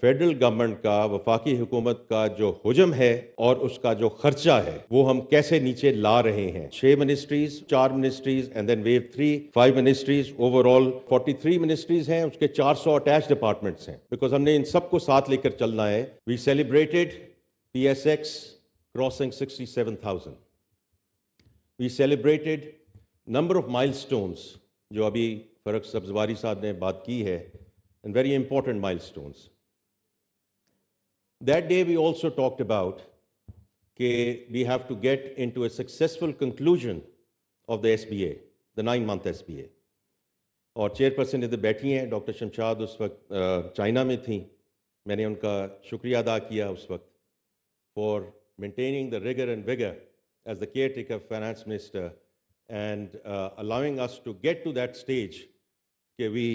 Federal government का, वफाकी हुकूमत का जो हुजम है और उसका जो खर्चा है वो हम कैसे नीचे ला रहे हैं। 6 ministries, 4 ministries and then wave 3, 5 ministries, overall 43 ministries हैं, उसके 400 अटैच डिपार्टमेंट्स हैं, बिकॉज हमने इन सबको साथ लेकर चलना है। We celebrated PSX crossing 67,000. We celebrated number of milestones जो अभी फरक सब्जवारी साहब ने बात की है, and very important milestones. That day we also talked about that we have to get into a successful conclusion of the SBA, the 9-month SBA. और chairperson इधर बैठी हैं, डॉक्टर शमशाद उस वक्त चाइना में थी. मैंने उनका शुक्रिया अदा किया उस वक्त for maintaining the rigor and vigor as the caretaker finance minister and allowing us to get to that stage that we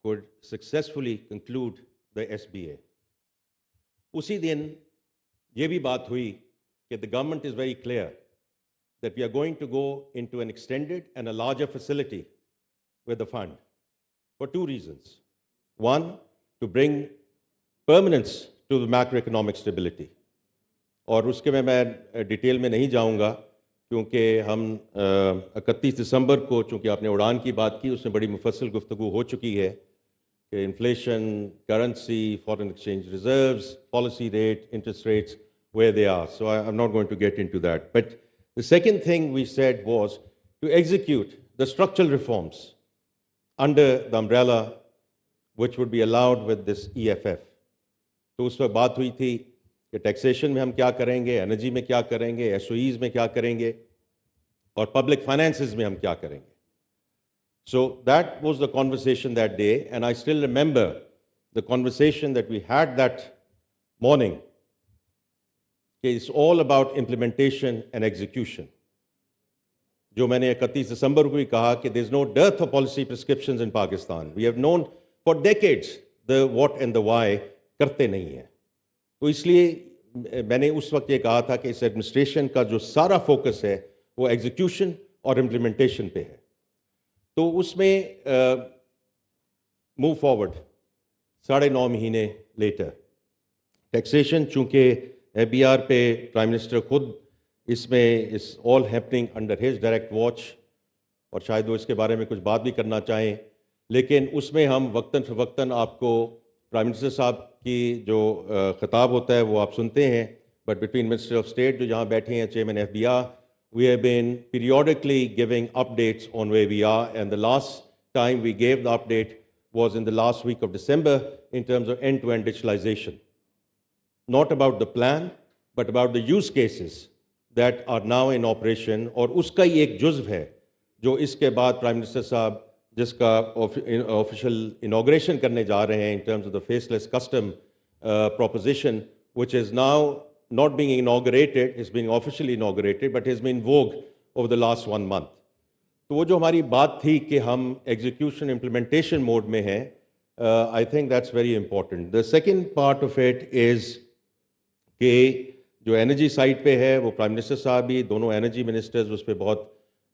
could successfully conclude the SBA. उसी दिन ये भी बात हुई कि the government is very clear that we are going to go into an extended and a larger facility with the fund for 2 reasons. One, to bring permanence to the macroeconomic stability. और उसके में मैं detail में नहीं जाऊंगा क्योंकि हम 31 दिसंबर को, चूँकि आपने उड़ान की बात की, उसमें बड़ी मुफस्सल गुफ्तगू हो चुकी है कि inflation, currency, foreign exchange reserves, policy rate, interest rates, where they are. So I'm not going to get into that. But the second thing we said was to execute the structural reforms under the umbrella which would be allowed with this EFF. तो उस पर बात हुई थी कि taxation में हम क्या करेंगे, एनर्जी में क्या करेंगे, SOEs में क्या करेंगे और पब्लिक फाइनेंसेस में हम क्या करेंगे. So that was the conversation that day, and I still remember the conversation that we had that morning. It's all about implementation and execution. जो मैंने 31 दिसंबर को भी कहा कि there's no dearth of policy prescriptions in Pakistan. We have known for decades the what and the why करते नहीं हैं. तो इसलिए मैंने उस वक्त ये कहा था कि इस एडमिनिस्ट्रेशन का जो सारा फोकस है वो एग्जीक्यूशन और इम्प्लीमेंटेशन पे है. तो उसमें मूव फॉरवर्ड 9.5 महीने लेटर टैक्सेशन, चूँकि FBR पे प्राइम मिनिस्टर खुद इसमें इस all happening under his direct watch, और शायद वो इसके बारे में कुछ बात भी करना चाहें, लेकिन उसमें हम वक्तन फ़वक्तन आपको प्राइम मिनिस्टर साहब की जो ख़िताब होता है वो आप सुनते हैं. But between minister of state जो जहाँ बैठे हैं, chairman FBR, we have been periodically giving updates on where we are, and the last time we gave the update was in the last week of December in terms of end-to-end digitalization. Not about the plan, but about the use cases that are now in operation. और उसका ही एक जुज़्व है जो इसके बाद prime minister साहब जिसका official inauguration करने जा रहे हैं in terms of the faceless custom proposition, which is now not being inaugurated, it's being officially inaugurated, but has been in vogue over the last 1 month. तो वो जो हमारी बात थी कि हम एग्जीक्यूशन इम्प्लीमेंटेशन मोड में हैं, I think that's very important. The second part of it is कि जो एनर्जी साइड पे है वो प्राइम मिनिस्टर साहब भी, दोनों एनर्जी मिनिस्टर्स उस पर बहुत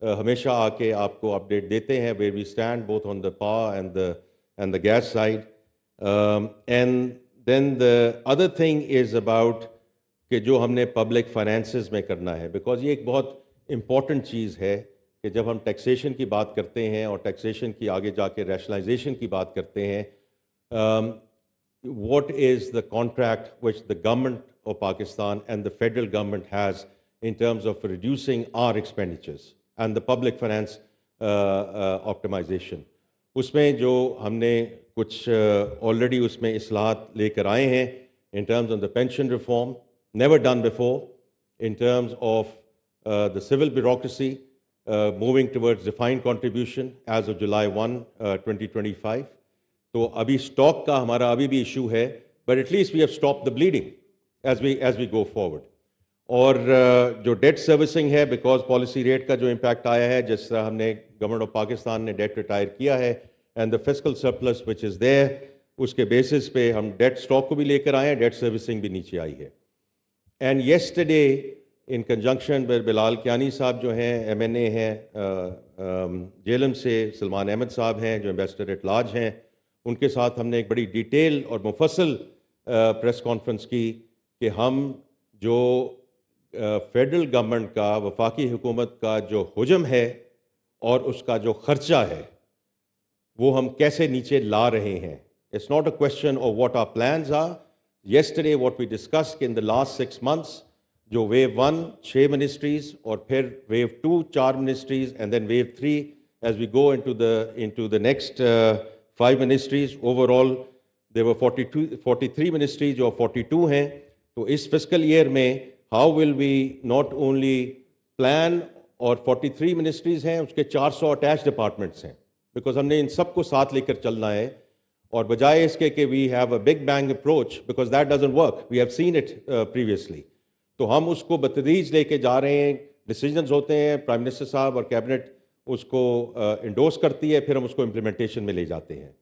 हमेशा आके आपको अपडेट देते हैं where we stand both on the power and the gas side. And then the other thing is about कि जो हमने पब्लिक फाइनेंसेस में करना है, बिकॉज ये एक बहुत इम्पॉर्टेंट चीज़ है कि जब हम टैक्सेशन की बात करते हैं और टैक्सेशन की आगे जाके रैशनलाइजेशन की बात करते हैं, what is the contract which the government of Pakistan and the federal government has in terms of reducing our expenditures and the public finance optimization. उसमें जो हमने कुछ already उसमें इस्लाहात लेकर आए हैं in terms of the pension reform, never done before, in terms of the civil bureaucracy moving towards defined contribution as of July 1, 2025. तो अभी स्टॉक का हमारा अभी भी इशू है, but at least we have stopped the bleeding as we go forward. और जो date servicing है, बिकॉज पॉलिसी रेट का जो इम्पैक्ट आया है, जिस तरह हमने गवर्नमेंट ऑफ पाकिस्तान ने डेट रिटायर किया है and the fiscal surplus which is there, उसके बेसिस पे हम डेट स्टॉक को भी लेकर आए हैं, डेट सर्विसिंग भी नीचे आई है. And yesterday in conjunction with Bilal Kiani sahab जो हैं MNA हैं, जेलम से सलमान अहमद साहब हैं जो एम्बेसडर एट लार्ज हैं, उनके साथ हमने एक बड़ी डिटेल और मुफस्सल प्रेस कॉन्फ्रेंस की कि हम जो फेडरल गवर्नमेंट का, वफाकी हुकूमत का जो हुजम है और उसका जो खर्चा है वो हम कैसे नीचे ला रहे हैं. It's not a question of what our plans are. Yesterday what we discussed in the last 6 months, जो वेव 1 6 मिनिस्ट्रीज और फिर wave 2 4 ministries and then wave 3 as we go into the next 5 ministries. Overall there were 43 ministries और 42 हैं. तो इस fiscal year में how will we not only plan, और 43 ministries हैं, उसके 400 अटैच डिपार्टमेंट्स हैं, बिकॉज हमने इन सबको साथ लेकर चलना है. और बजाय इसके कि we have a big bang approach, because that doesn't work, we have seen it previously. तो हम उसको बतदरीज लेके जा रहे हैं. डिसीजंस होते हैं, प्राइम मिनिस्टर साहब और कैबिनेट उसको इंडोर्स करती है, फिर हम उसको इम्प्लीमेंटेशन में ले जाते हैं.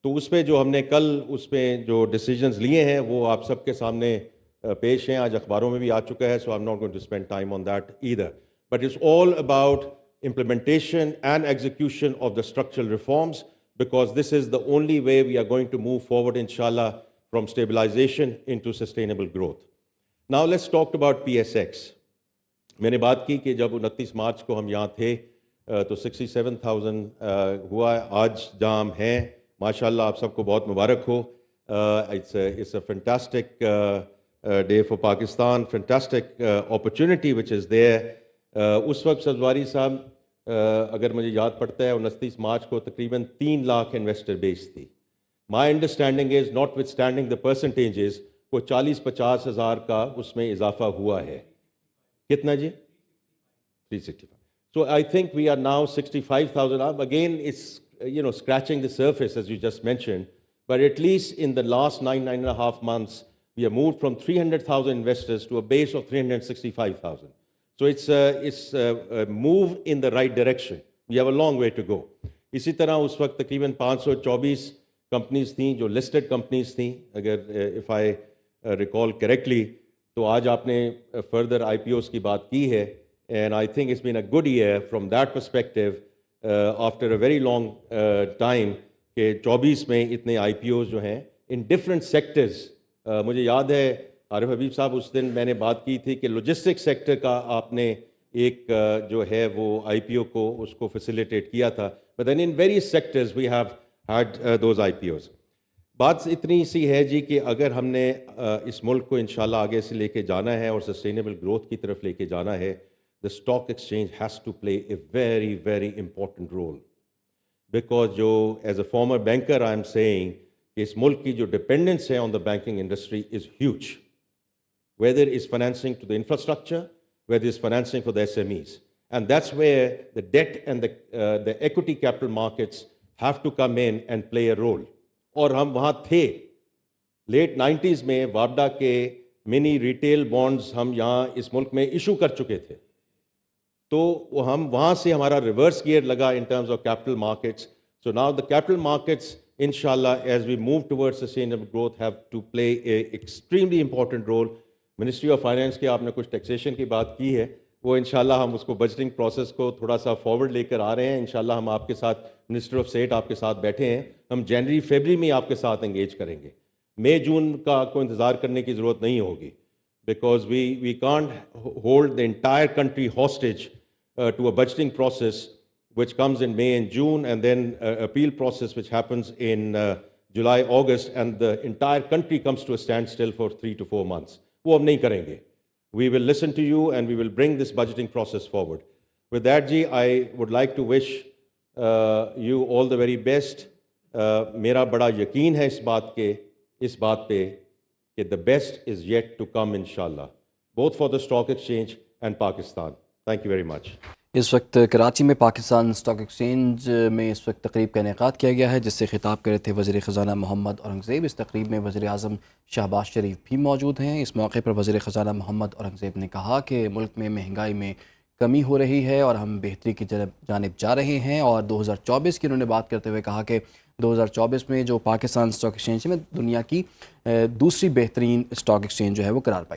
तो उस पर जो हमने कल उस पर जो डिसीजंस लिए हैं वो आप सबके सामने पेश हैं, आज अखबारों में भी आ चुका है. So I am not going to spend time on that either, but it's all about implementation and execution of the structural reforms, because this is the only way we are going to move forward, inshallah, from stabilization into sustainable growth. Now let's talk about PSX. मैंने बात की कि जब 29 मार्च को हम यहाँ थे तो 67,000 हुआ. आज जहाँ हम हैं, माशाल्लाह, आप सबको बहुत मुबारक हो. It's a fantastic day for Pakistan, fantastic opportunity which is there. उस वक्त सब्जवारी साहब, अगर मुझे याद पड़ता है, 29 मार्च को तकरीबन 3 लाख इन्वेस्टर बेस थी. My understanding is, not with standing the percentages, को 40-50 हज़ार का उसमें इजाफा हुआ है. कितना जी? 365. So I think we are now 65,000 up. Again, it's scratching the surface, as you just mentioned, but at least in the last 9.5 months, we have moved from 300,000 investors to a base of 365,000. So it's a move in the right direction. We have a long way to go. इसी तरह उस वक्त तकरीबन 524 companies थी जो listed companies थी, अगर if I recall correctly. तो आज आपने फर्दर IPOs की बात की है, and I think it's been a good year from that perspective after a very long time कि 24 में इतने IPOs जो हैं इन डिफरेंट सेक्टर्स. मुझे याद है आरिफ हबीब साहब, उस दिन मैंने बात की थी कि लॉजिस्टिक्स सेक्टर का आपने एक जो है वो IPO को उसको फैसिलिटेट किया था. But then in various sectors we have had those IPOs. बात इतनी सी है जी कि अगर हमने इस मुल्क को इंशाल्लाह आगे से लेके जाना है और सस्टेनेबल ग्रोथ की तरफ लेके जाना है, the stock exchange has to play a very very important role. Because जो as a former banker I am saying कि इस मुल्क की जो डिपेंडेंस है on the banking industry is huge. Whether it's financing to the infrastructure, whether it's financing for the SMEs. And that's where the debt and the equity capital markets have to come in and play a role. और हम वहाँ थे. Late 90s में वापडा के mini retail bonds हम यहाँ इस मुल्क में इशू कर चुके थे. तो हम वहाँ से हमारा रिवर्स गियर लगा in terms of capital markets. So now the capital markets, inshallah, as we move towards sustainable growth, have to play a extremely important role. Ministry of finance की आपने कुछ टैक्सेशन की बात की है, वो इंशाल्लाह हम उसको बजटिंग प्रोसेस को थोड़ा सा फॉरवर्ड लेकर आ रहे हैं. इंशाल्लाह हम आपके साथ, मिनिस्टर ऑफ स्टेट आपके साथ बैठे हैं, हम जनवरी फरवरी में आपके साथ एंगेज करेंगे. मई जून का आपको इंतज़ार करने की ज़रूरत नहीं होगी, because we can't hold the entire country hostage to a budgeting process which comes in May and June, and then appeal process which happens in July, August, and the entire country comes to a standstill for 3 to 4 months. वो हम नहीं करेंगे. We will listen to you and we will bring this budgeting process forward. With that, ji, I would like to wish you all the very best. मेरा बड़ा यकीन है इस बात पे कि the best is yet to come, inshallah, both for the stock exchange and Pakistan. Thank you very much. इस वक्त कराची में पाकिस्तान स्टॉक एक्सचेंज में इस वक्त तकरीब का इनेकाद किया गया है, जिससे खिताब कर रहे थे वज़ीर ख़ज़ाना मोहम्मद औरंगज़ेब. इस तकरीब में वज़ीर आज़म शहबाज शरीफ भी मौजूद हैं. इस मौके पर वज़ीर ख़ज़ाना मोहम्मद औरंगज़ेब ने कहा कि मुल्क में महंगाई में कमी हो रही है और हम बेहतरी की जानिब जा रहे हैं. और 2024 की उन्होंने बात करते हुए कहा कि 2024 में जो पाकिस्तान स्टॉक एक्सचेंज में दुनिया की दूसरी बेहतरीन स्टॉक एक्सचेंज जो है वो करार पाई.